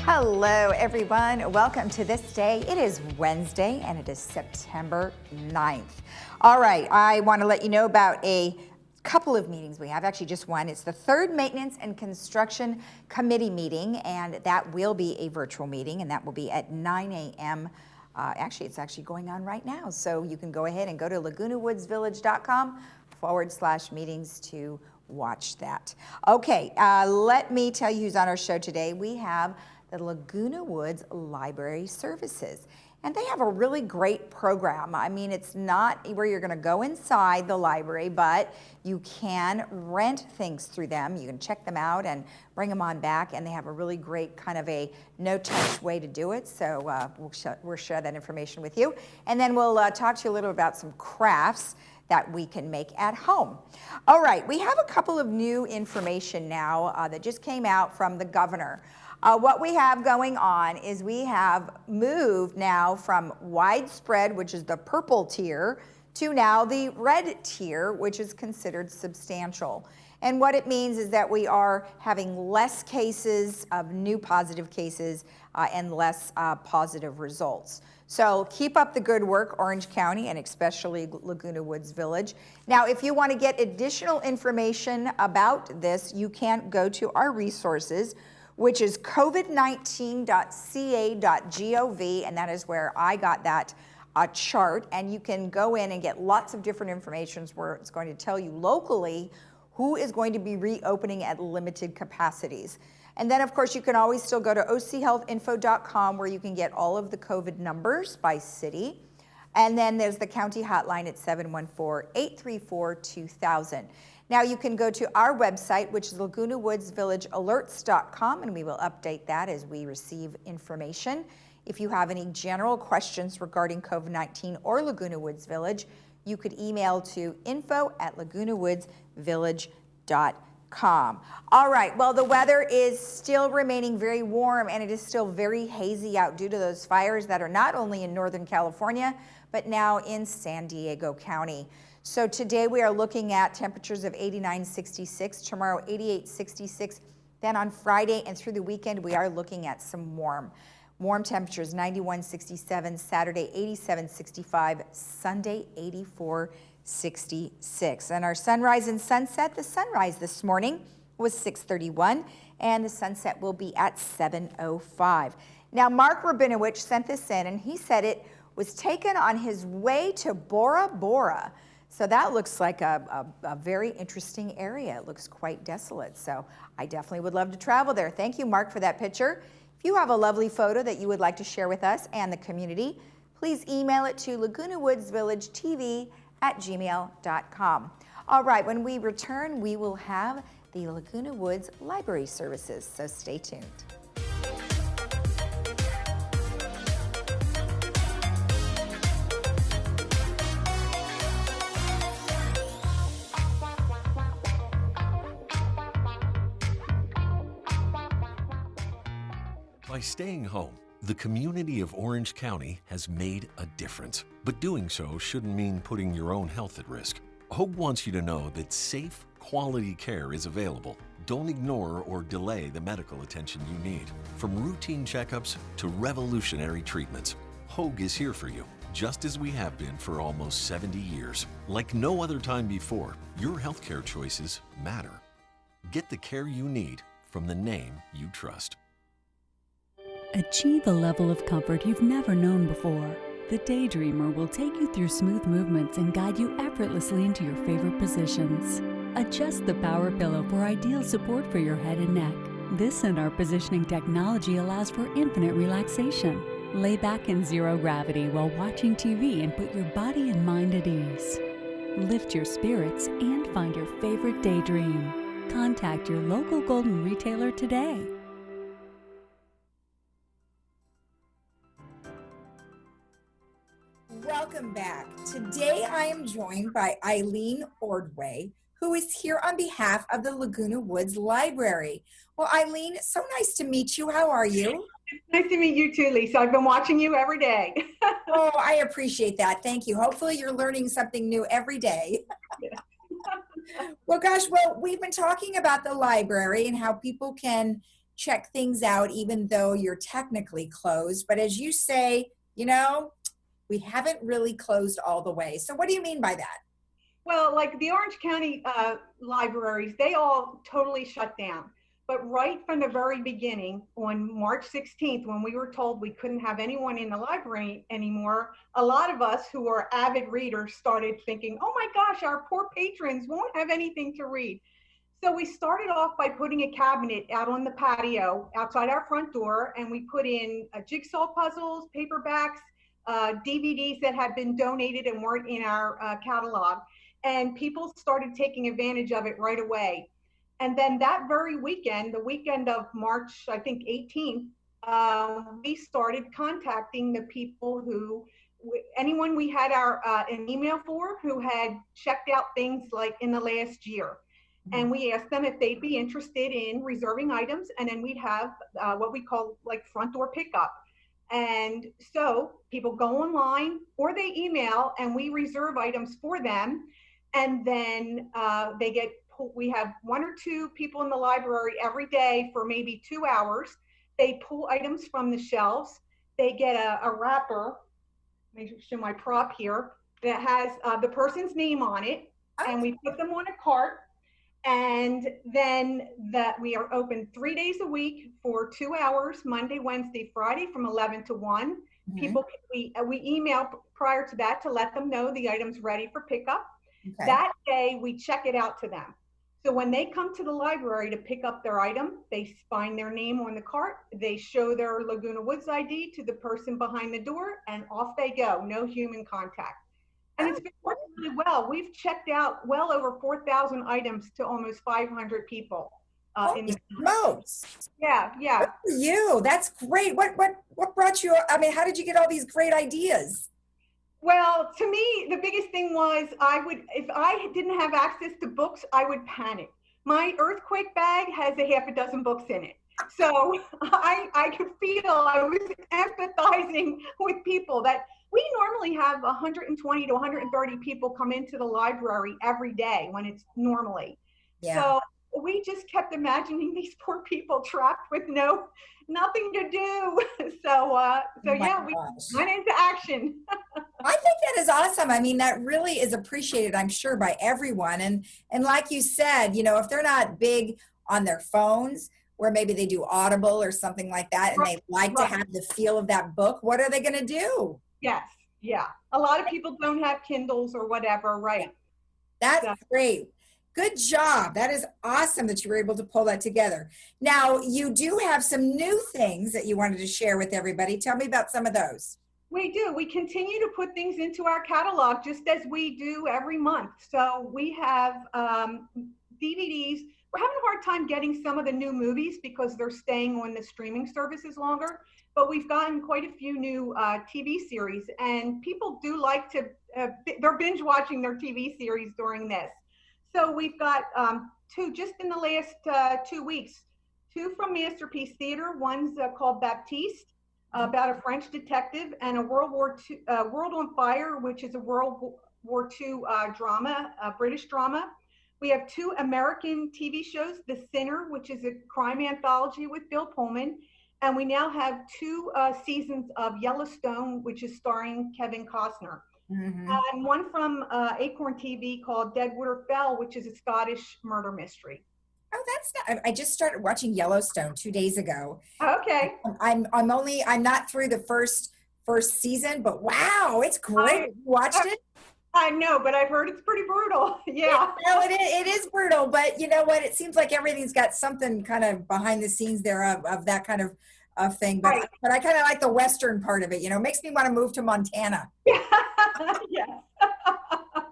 Hello, everyone. Welcome to This Day. It is Wednesday, and it is September 9th. All right, I want to let you know about a couple of meetings we have, actually just one. It's the third Maintenance and Construction Committee meeting, and that will be a virtual meeting, and that will be at 9 a.m. Actually, it's actually going on right now, so you can go ahead and go to lagunawoodsvillage.com/meetings to watch that. Okay, let me tell you who's on our show today. We have the Laguna Woods Library Services. And they have a really great program. I mean, it's not where you're going to go inside the library, but you can rent things through them. You can check them out and bring them on back, and they have a really great kind of a no-touch way to do it. So we'll share that information with you. And then we'll talk to you a little about some crafts that we can make at home. All right, we have a couple of new information now that just came out from the governor. What we have going on is we have moved now from widespread, which is the purple tier, to now the red tier, which is considered substantial. And what it means is that we are having less cases of new positive cases and less positive results. So keep up the good work, Orange County, and especially Laguna Woods Village. Now, if you want to get additional information about this, you can go to our resources, which is covid19.ca.gov, and that is where I got that chart. And you can go in and get lots of different information where it's going to tell you locally who is going to be reopening at limited capacities. And then, of course, you can always still go to ochealthinfo.com where you can get all of the COVID numbers by city. And then there's the county hotline at 714-834-2000. Now you can go to our website, which is lagunawoodsvillagealerts.com, and we will update that as we receive information. If you have any general questions regarding COVID-19 or Laguna Woods Village, you could email to info@lagunawoodsvillage.com. All right, well, the weather is still remaining very warm, and it is still very hazy out due to those fires that are not only in Northern California, but now in San Diego County. So today we are looking at temperatures of 89-66, tomorrow 88-66, then on Friday and through the weekend we are looking at some warm temperatures, 91-67, Saturday 87-65, Sunday 84-66. And our sunrise and sunset, the sunrise this morning was 6:31 and the sunset will be at 7:05. Now Mark Rabinowitz sent this in and he said it was taken on his way to Bora Bora. So that looks like a very interesting area. It looks quite desolate. So I definitely would love to travel there. Thank you, Mark, for that picture. If you have a lovely photo that you would like to share with us and the community, please email it to lagunawoodsvillagetv@gmail.com. All right, when we return, we will have the Laguna Woods Library Services. So stay tuned. By staying home, the community of Orange County has made a difference. But doing so shouldn't mean putting your own health at risk. Hogue wants you to know that safe, quality care is available. Don't ignore or delay the medical attention you need. From routine checkups to revolutionary treatments, Hogue is here for you, just as we have been for almost 70 years. Like no other time before, your healthcare choices matter. Get the care you need from the name you trust. Achieve a level of comfort you've never known before. The Daydreamer will take you through smooth movements and guide you effortlessly into your favorite positions. Adjust the power pillow for ideal support for your head and neck. This and our positioning technology allows for infinite relaxation. Lay back in zero gravity while watching TV and put your body and mind at ease. Lift your spirits and find your favorite daydream. Contact your local Golden retailer today. Welcome back. Today I am joined by Eileen Ordway, who is here on behalf of the Laguna Woods Library. Well, Eileen, it's so nice to meet you. How are you? Nice to meet you too, Lisa. I've been watching you every day. Oh, I appreciate that. Thank you. Hopefully you're learning something new every day. Yeah. Well, gosh, we've been talking about the library and how people can check things out even though you're technically closed. But as you say, we haven't really closed all the way. So what do you mean by that? Well, like the Orange County libraries, they all totally shut down. But right from the very beginning, on March 16th, when we were told we couldn't have anyone in the library anymore, a lot of us who are avid readers started thinking, oh my gosh, our poor patrons won't have anything to read. So we started off by putting a cabinet out on the patio outside our front door, and we put in jigsaw puzzles, paperbacks, DVDs that had been donated and weren't in our catalog. And people started taking advantage of it right away. And then that very weekend, the weekend of March, I think 18th, we started contacting the people anyone we had an email for who had checked out things like in the last year. And we asked them if they'd be interested in reserving items, and then we'd have what we call like front door pickup. And so people go online or they email, and we reserve items for them. And then we have 1 or 2 people in the library every day for maybe 2 hours. They pull items from the shelves. They get a wrapper, let me show my prop here, that has the person's name on it. And we put them on a cart. And then we are open 3 days a week for 2 hours, Monday, Wednesday, Friday, from 11 to 1. People, we email prior to that to let them know the item's ready for pickup. Okay. That day, we check it out to them. So when they come to the library to pick up their item, they find their name on the cart, they show their Laguna Woods ID to the person behind the door, and off they go, no human contact. And it's been working really well. We've checked out well over 4,000 items to almost 500 people. Most. Yeah. Good for you. That's great. What brought you? I mean, how did you get all these great ideas? Well, to me, the biggest thing was if I didn't have access to books, I would panic. My earthquake bag has a half a dozen books in it. So I could feel, I was empathizing with people that we normally have 120 to 130 people come into the library every day when it's normally. Yeah. So we just kept imagining these poor people trapped with nothing to do. So yeah, we went into action. I think that is awesome. I mean, that really is appreciated, I'm sure, by everyone. And like you said, if they're not big on their phones, where maybe they do Audible or something like that, and they like to have the feel of that book, what are they going to do? Yes. Yeah. A lot of people don't have Kindles or whatever. Right. That's great. Good job. That is awesome that you were able to pull that together. Now, you do have some new things that you wanted to share with everybody. Tell me about some of those. We do. We continue to put things into our catalog just as we do every month. So we have DVDs. We're having a hard time getting some of the new movies because they're staying on the streaming services longer. But we've gotten quite a few new TV series, and people do like to, they're binge watching their TV series during this. So we've got 2 just in the last 2 weeks, 2 from Masterpiece Theater. One's called Baptiste, about a French detective, and a World on Fire, which is a World War II drama, a British drama. We have 2 American TV shows, The Sinner, which is a crime anthology with Bill Pullman. And we now have 2 seasons of Yellowstone, which is starring Kevin Costner. And one from Acorn TV called Deadwater Fell, which is a Scottish murder mystery. Oh, I just started watching Yellowstone 2 days ago. Okay. I'm not through the first season, but wow, it's great. You watched it? I know, but I've heard it's pretty brutal. Yeah. No, it is brutal, but you know what? It seems like everything's got something kind of behind the scenes there of that kind of thing. But, right. But I kind of like the Western part of it. It makes me want to move to Montana. Yes.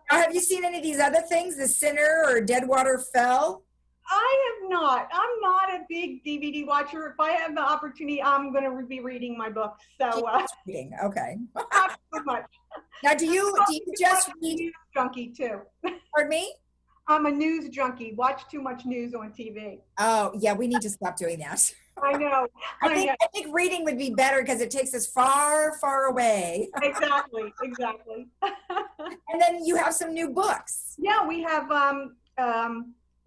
Have you seen any of these other things, The Sinner or Deadwater Fell? I have not. I'm not a big DVD watcher. If I have the opportunity, I'm going to be reading my books. So reading. Okay. Not so much. Now, do you just read? News junkie too. Pardon me? I'm a news junkie. Watch too much news on TV. Oh yeah, we need to stop doing that. I know. I think reading would be better because it takes us far, far away. Exactly. And then you have some new books. Yeah, we have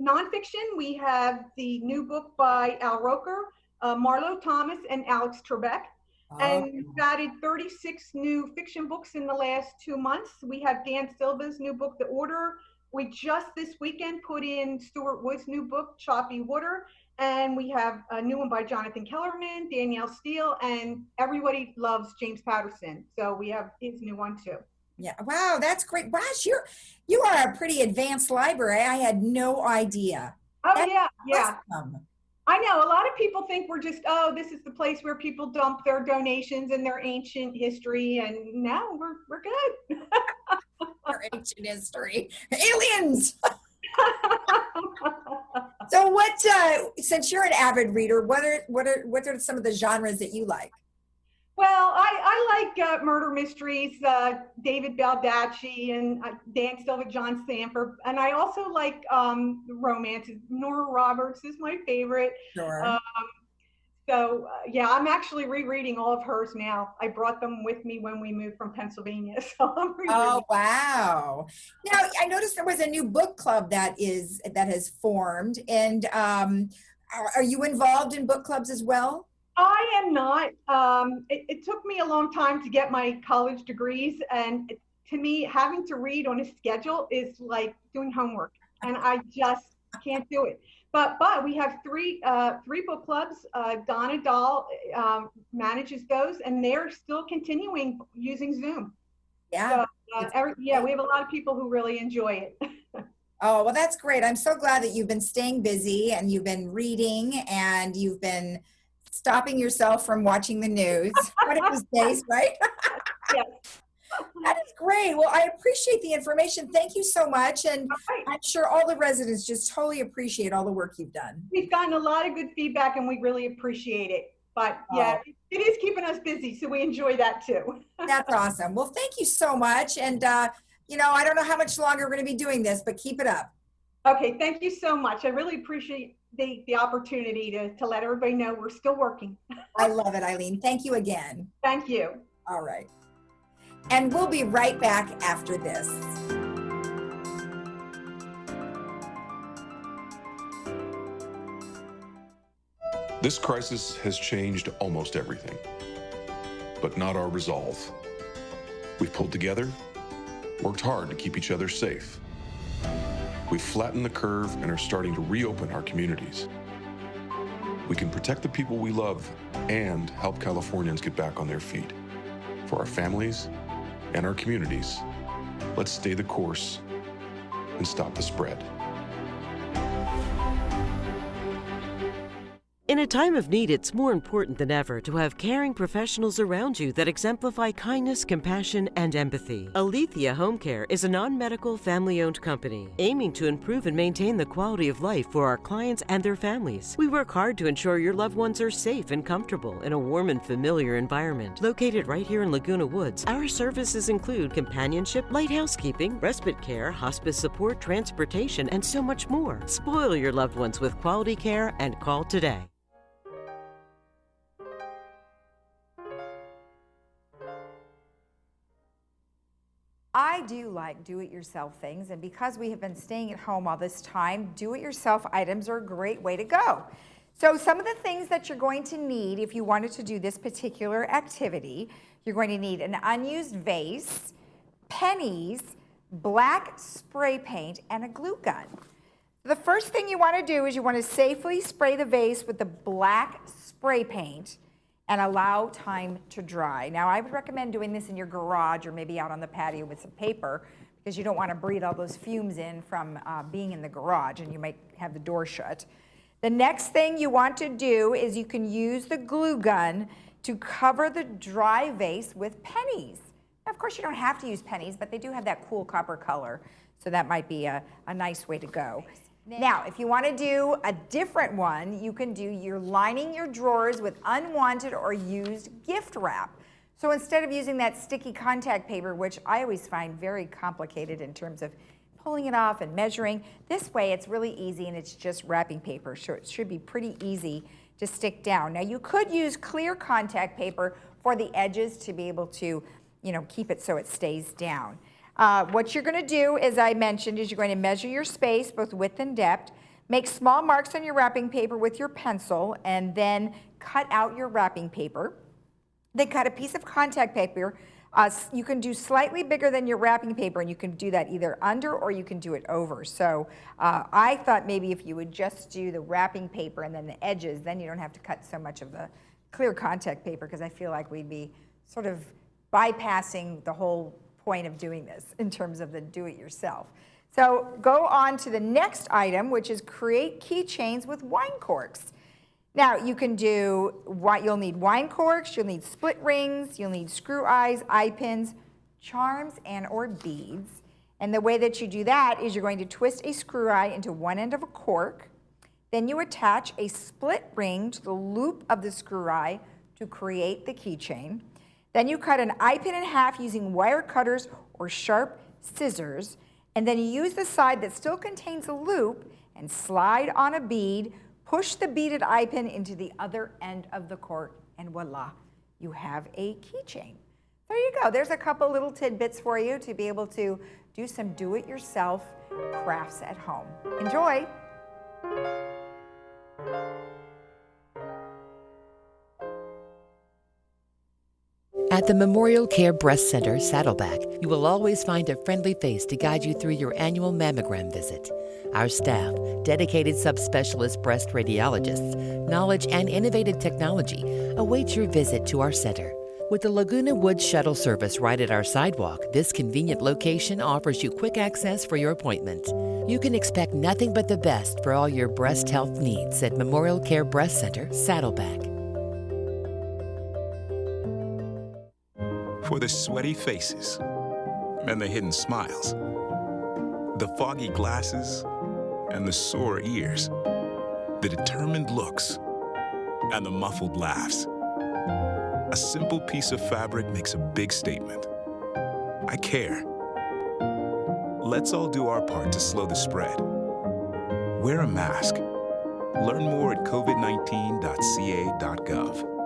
nonfiction. We have the new book by Al Roker, Marlo Thomas and Alex Trebek. And we've added 36 new fiction books in the last 2 months. We have Dan Silva's new book, The Order. We just this weekend put in Stuart Wood's new book, Choppy Water. And we have a new one by Jonathan Kellerman, Danielle Steele, and everybody loves James Patterson. So we have his new one too. Yeah, wow, that's great. Gosh, you are a pretty advanced library. I had no idea. Oh, that's yeah. Awesome. I know a lot of people think we're just, oh, this is the place where people dump their donations and their ancient history, and no, we're good. Our ancient history, aliens. So what? Since you're an avid reader, what are some of the genres that you like? Well, I like murder mysteries, David Baldacci and Dan Silva, John Sanford, and I also like romances. Nora Roberts is my favorite. Sure. Yeah, I'm actually rereading all of hers now. I brought them with me when we moved from Pennsylvania, so I'm rereading. Oh, wow! Now I noticed there was a new book club that has formed, and are you involved in book clubs as well? I am not. It took me a long time to get my college degrees, and to me, having to read on a schedule is like doing homework, and I just can't do it. But we have three book clubs. Donna Dahl manages those, and they're still continuing using Zoom. Yeah. So, we have a lot of people who really enjoy it. Oh, well, that's great. I'm so glad that you've been staying busy and you've been reading and you've been stopping yourself from watching the news. One of those days, right? Yes. That is great. Well, I appreciate the information. Thank you so much. And I'm sure all the residents just totally appreciate all the work you've done. We've gotten a lot of good feedback and we really appreciate it. But yeah, it is keeping us busy. So we enjoy that too. That's awesome. Well, thank you so much. And, I don't know how much longer we're going to be doing this, but keep it up. Okay. Thank you so much. I really appreciate the opportunity to let everybody know we're still working. I love it, Eileen. Thank you again. Thank you. All right. And we'll be right back after this. This crisis has changed almost everything, but not our resolve. We've pulled together, worked hard to keep each other safe. We've flattened the curve and are starting to reopen our communities. We can protect the people we love and help Californians get back on their feet. For our families and our communities, let's stay the course and stop the spread. In a time of need, it's more important than ever to have caring professionals around you that exemplify kindness, compassion, and empathy. Alethea Home Care is a non-medical, family-owned company aiming to improve and maintain the quality of life for our clients and their families. We work hard to ensure your loved ones are safe and comfortable in a warm and familiar environment. Located right here in Laguna Woods, our services include companionship, light housekeeping, respite care, hospice support, transportation, and so much more. Spoil your loved ones with quality care and call today. I do like do-it-yourself things, and because we have been staying at home all this time, do-it-yourself items are a great way to go. So some of the things that you're going to need if you wanted to do this particular activity, you're going to need an unused vase, pennies, black spray paint, and a glue gun. The first thing you want to do is you want to safely spray the vase with the black spray paint and allow time to dry. Now, I would recommend doing this in your garage or maybe out on the patio with some paper because you don't want to breathe all those fumes in from being in the garage, and you might have the door shut. The next thing you want to do is you can use the glue gun to cover the dry vase with pennies. Now, of course, you don't have to use pennies, but they do have that cool copper color, so that might be a nice way to go. Now, if you want to do a different one, you can do, you're lining your drawers with unwanted or used gift wrap. So instead of using that sticky contact paper, which I always find very complicated in terms of pulling it off and measuring, this way it's really easy and it's just wrapping paper, so it should be pretty easy to stick down. Now, you could use clear contact paper for the edges to be able to, keep it so it stays down. What you're going to do, as I mentioned, is you're going to measure your space, both width and depth. Make small marks on your wrapping paper with your pencil and then cut out your wrapping paper. Then cut a piece of contact paper. You can do slightly bigger than your wrapping paper, and you can do that either under or you can do it over. So I thought maybe if you would just do the wrapping paper and then the edges, then you don't have to cut so much of the clear contact paper, because I feel like we'd be sort of bypassing the whole point of doing this in terms of the do-it-yourself. So go on to the next item, which is create keychains with wine corks. Now you can do, you'll need wine corks, you'll need split rings, you'll need screw eyes, eye pins, charms, and or beads. And the way that you do that is you're going to twist a screw eye into one end of a cork. Then you attach a split ring to the loop of the screw eye to create the keychain. Then you cut an eye pin in half using wire cutters or sharp scissors. And then you use the side that still contains a loop and slide on a bead, push the beaded eye pin into the other end of the cork, and voila, you have a keychain. There you go. There's a couple little tidbits for you to be able to do some do-it-yourself crafts at home. Enjoy. At the Memorial Care Breast Center, Saddleback, you will always find a friendly face to guide you through your annual mammogram visit. Our staff, dedicated subspecialist breast radiologists, knowledge, and innovative technology await your visit to our center. With the Laguna Woods shuttle service right at our sidewalk, this convenient location offers you quick access for your appointment. You can expect nothing but the best for all your breast health needs at Memorial Care Breast Center, Saddleback. For the sweaty faces and the hidden smiles, the foggy glasses and the sore ears, the determined looks and the muffled laughs. A simple piece of fabric makes a big statement. I care. Let's all do our part to slow the spread. Wear a mask. Learn more at covid19.ca.gov.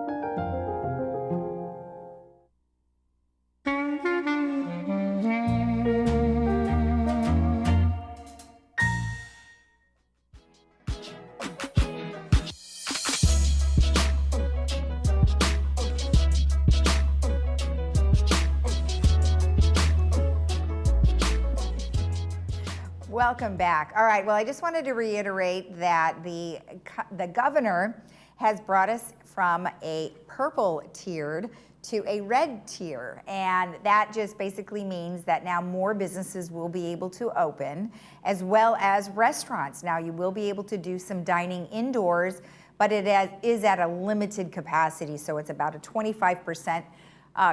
Welcome back. All right, well, I just wanted to reiterate that the governor has brought us from a purple tiered to a red tier, and that just basically means that now more businesses will be able to open, as well as restaurants. Now you will be able to do some dining indoors, but it is at a limited capacity, so it's about a 25%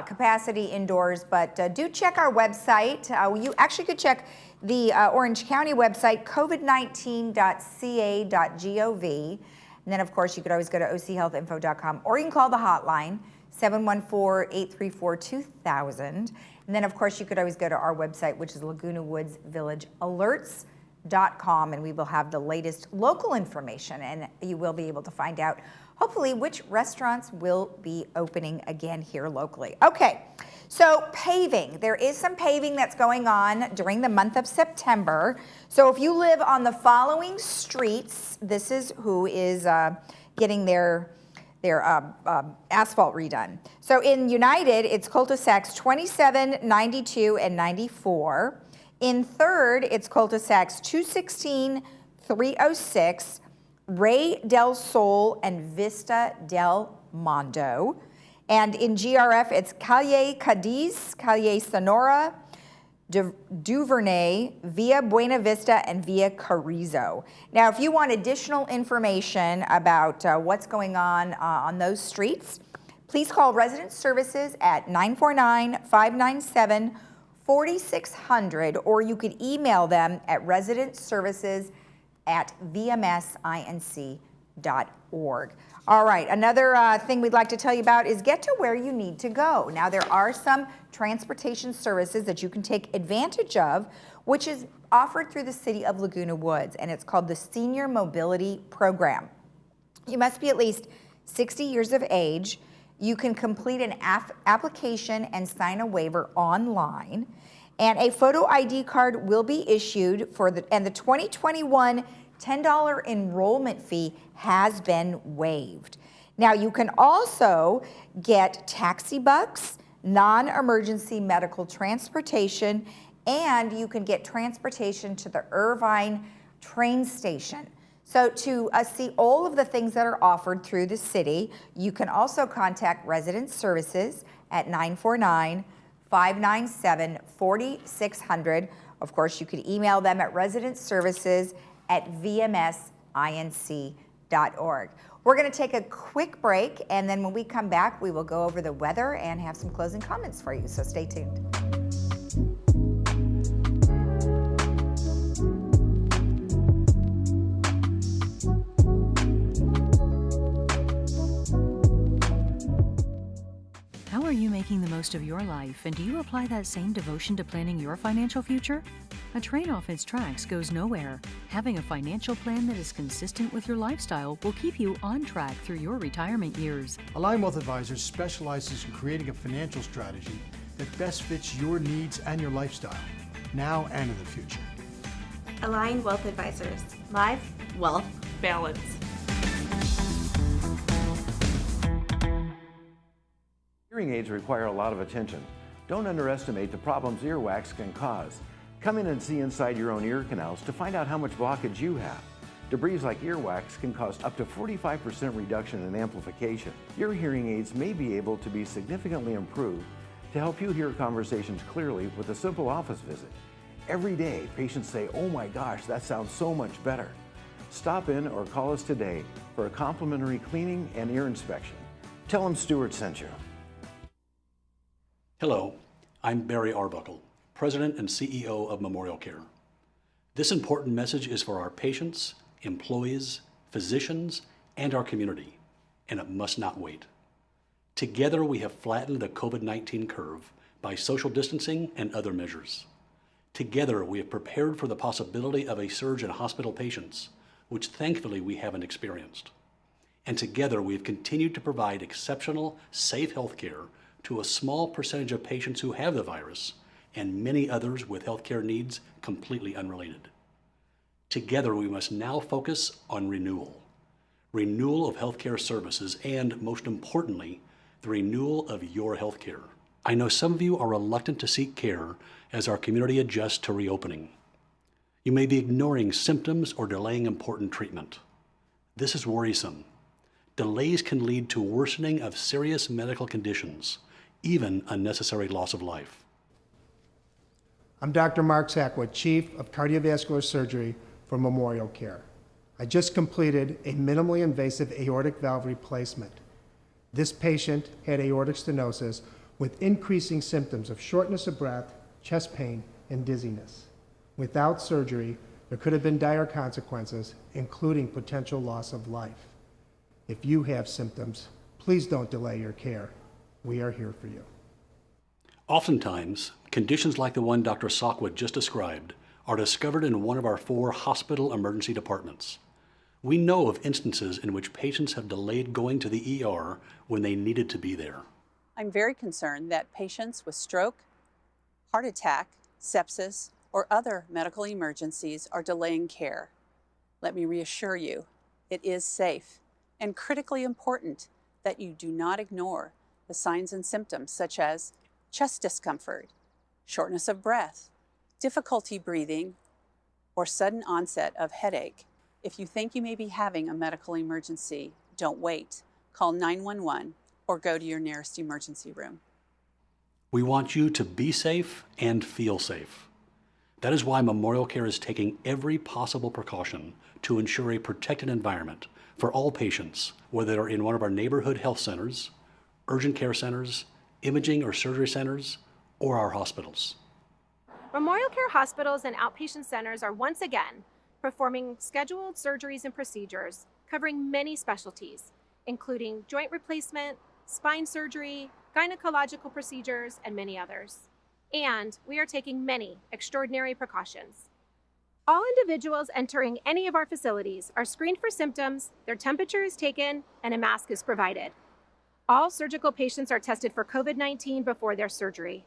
capacity indoors. But do check our website. You actually could check the Orange County website, covid19.ca.gov. And then, of course, you could always go to ochealthinfo.com, or you can call the hotline, 714-834-2000. And then, of course, you could always go to our website, which is Laguna Woods Village Alerts.com, and we will have the latest local information, and you will be able to find out, hopefully, which restaurants will be opening again here locally. Okay. So paving, there is some paving that's going on during the month of September. So if you live on the following streets, this is who is getting their asphalt redone. So in United, it's cul-de-sacs 27, 92, and 94. In Third, it's cul-de-sacs 216, 306, Rey del Sol, and Vista del Mondo. And in GRF, it's Calle Cadiz, Calle Sonora, Duvernay, Via Buena Vista, and Via Carrizo. Now, if you want additional information about what's going on those streets, please call Resident Services at 949-597-4600, or you could email them at residentservices@vmsinc.org. All right, another thing we'd like to tell you about is get to where you need to go. Now, there are some transportation services that you can take advantage of, which is offered through the City of Laguna Woods, and it's called the Senior Mobility Program. You must be at least 60 years of age. You can complete an application and sign a waiver online, and a photo ID card will be issued and the 2021 $10 enrollment fee has been waived. Now, you can also get taxi bucks, non-emergency medical transportation, and you can get transportation to the Irvine train station. So to see all of the things that are offered through the city, you can also contact Resident Services at 949-597-4600. Of course, you could email them at residentservices@vmsinc.org. We're going to take a quick break, and then when we come back, we will go over the weather and have some closing comments for you, so stay tuned. How are you making the most of your life, and do you apply that same devotion to planning your financial future? A train off its tracks goes nowhere. Having a financial plan that is consistent with your lifestyle will keep you on track through your retirement years. Align Wealth Advisors specializes in creating a financial strategy that best fits your needs and your lifestyle, now and in the future. Align Wealth Advisors. Life, wealth, balance. Hearing aids require a lot of attention. Don't underestimate the problems earwax can cause. Come in and see inside your own ear canals to find out how much blockage you have. Debris like earwax can cause up to 45% reduction in amplification. Your hearing aids may be able to be significantly improved to help you hear conversations clearly with a simple office visit. Every day, patients say, "Oh my gosh, that sounds so much better." Stop in or call us today for a complimentary cleaning and ear inspection. Tell them Stuart sent you. Hello, I'm Barry Arbuckle, President and CEO of Memorial Care. This important message is for our patients, employees, physicians, and our community, and it must not wait. Together, we have flattened the COVID-19 curve by social distancing and other measures. Together, we have prepared for the possibility of a surge in hospital patients, which thankfully we haven't experienced. And together, we have continued to provide exceptional, safe health care to a small percentage of patients who have the virus and many others with healthcare needs completely unrelated. Together, we must now focus on renewal. Renewal of healthcare services and, most importantly, the renewal of your healthcare. I know some of you are reluctant to seek care as our community adjusts to reopening. You may be ignoring symptoms or delaying important treatment. This is worrisome. Delays can lead to worsening of serious medical conditions, even unnecessary loss of life. I'm Dr. Mark Sackwood, Chief of Cardiovascular Surgery for Memorial Care. I just completed a minimally invasive aortic valve replacement. This patient had aortic stenosis with increasing symptoms of shortness of breath, chest pain, and dizziness. Without surgery, there could have been dire consequences, including potential loss of life. If you have symptoms, please don't delay your care. We are here for you. Oftentimes, conditions like the one Dr. Sackwood just described are discovered in one of our 4 hospital emergency departments. We know of instances in which patients have delayed going to the ER when they needed to be there. I'm very concerned that patients with stroke, heart attack, sepsis, or other medical emergencies are delaying care. Let me reassure you, it is safe and critically important that you do not ignore the signs and symptoms such as chest discomfort, shortness of breath, difficulty breathing, or sudden onset of headache. If you think you may be having a medical emergency, don't wait. Call 911 or go to your nearest emergency room. We want you to be safe and feel safe. That is why Memorial Care is taking every possible precaution to ensure a protected environment for all patients, whether they're in one of our neighborhood health centers, urgent care centers, imaging or surgery centers, or our hospitals. Memorial Care hospitals and outpatient centers are once again performing scheduled surgeries and procedures covering many specialties, including joint replacement, spine surgery, gynecological procedures, and many others. And we are taking many extraordinary precautions. All individuals entering any of our facilities are screened for symptoms, their temperature is taken, and a mask is provided. All surgical patients are tested for COVID-19 before their surgery.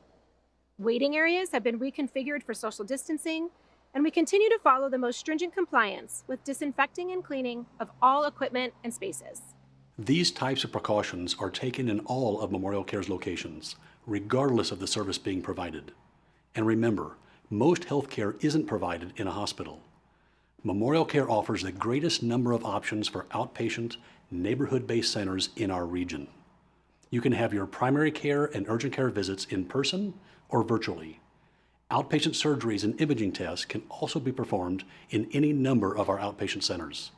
Waiting areas have been reconfigured for social distancing, And we continue to follow the most stringent compliance with disinfecting and cleaning of all equipment and spaces. These types of precautions are taken in all of Memorial Care's locations, regardless of the service being provided. And remember, most health care isn't provided in a hospital. Memorial Care offers the greatest number of options for outpatient, neighborhood-based centers in our region. You can have your primary care and urgent care visits in person or virtually. Outpatient surgeries and imaging tests can also be performed in any number of our outpatient centers.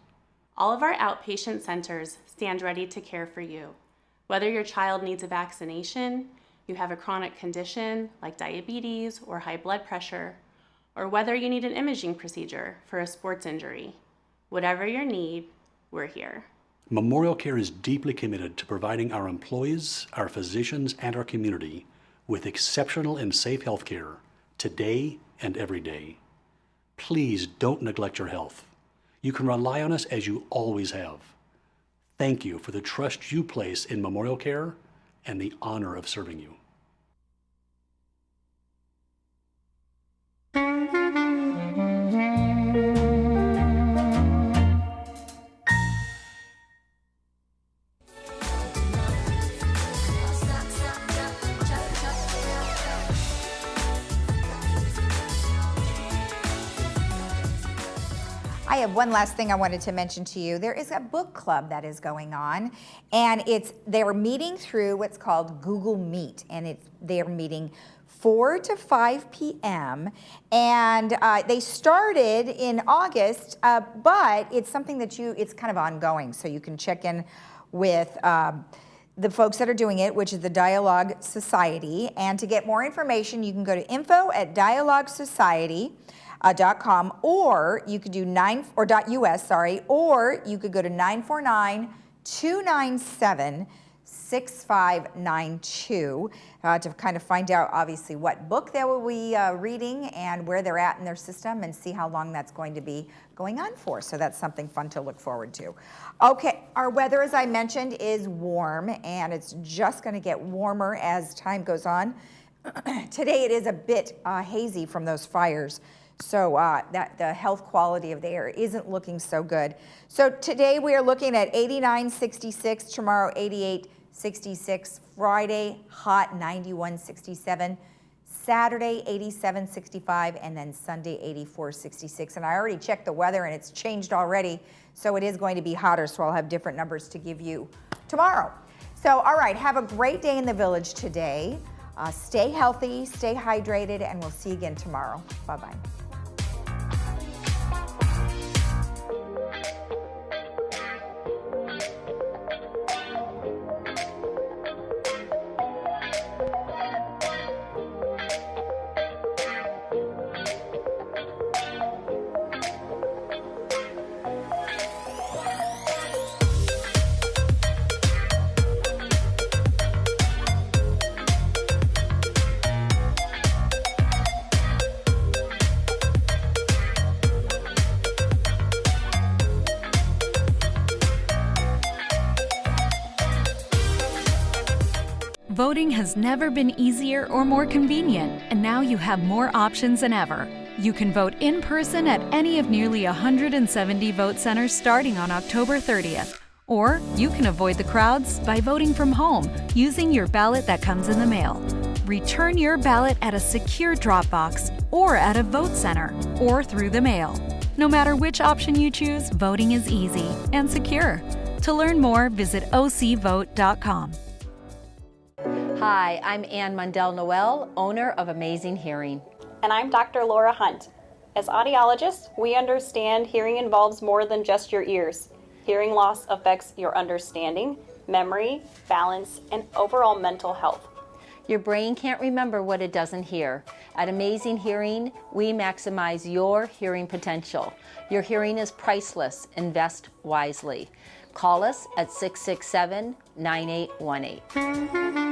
All of our outpatient centers stand ready to care for you. Whether your child needs a vaccination, you have a chronic condition like diabetes or high blood pressure, or whether you need an imaging procedure for a sports injury. Whatever your need, we're here. Memorial Care is deeply committed to providing our employees, our physicians, and our community with exceptional and safe health care today and every day. Please don't neglect your health. You can rely on us as you always have. Thank you for the trust you place in Memorial Care and the honor of serving you. I have one last thing I wanted to mention to you. There is a book club that is going on, and they're meeting through what's called Google Meet, and they're meeting 4 to 5 p.m. and they started in August, but it's something that it's kind of ongoing, so you can check in with the folks that are doing it, which is the Dialogue Society, and to get more information, you can go to info@dialoguesociety.com, or you could do .us, or you could go to 949-297-6592 to kind of find out, obviously, what book they will be reading and where they're at in their system, and see how long that's going to be going on for. So that's something fun to look forward to. Okay, our weather, as I mentioned, is warm, and it's just going to get warmer as time goes on. Today it is a bit hazy from those fires. So that the health quality of the air isn't looking so good. So today we are looking at 89-66, tomorrow 88-66, Friday hot 91-67, Saturday 87-65, and then Sunday 84-66. And I already checked the weather and it's changed already, so it is going to be hotter, so I'll have different numbers to give you tomorrow. So all right, have a great day in the village today. Stay healthy, stay hydrated, and we'll see you again tomorrow. Bye-bye. Voting has never been easier or more convenient, and now you have more options than ever. You can vote in person at any of nearly 170 vote centers starting on October 30th. Or you can avoid the crowds by voting from home using your ballot that comes in the mail. Return your ballot at a secure drop box or at a vote center or through the mail. No matter which option you choose, voting is easy and secure. To learn more, visit ocvote.com. Hi, I'm Ann Mundell-Noel, owner of Amazing Hearing. And I'm Dr. Laura Hunt. As audiologists, we understand hearing involves more than just your ears. Hearing loss affects your understanding, memory, balance, and overall mental health. Your brain can't remember what it doesn't hear. At Amazing Hearing, we maximize your hearing potential. Your hearing is priceless. Invest wisely. Call us at 667-9818.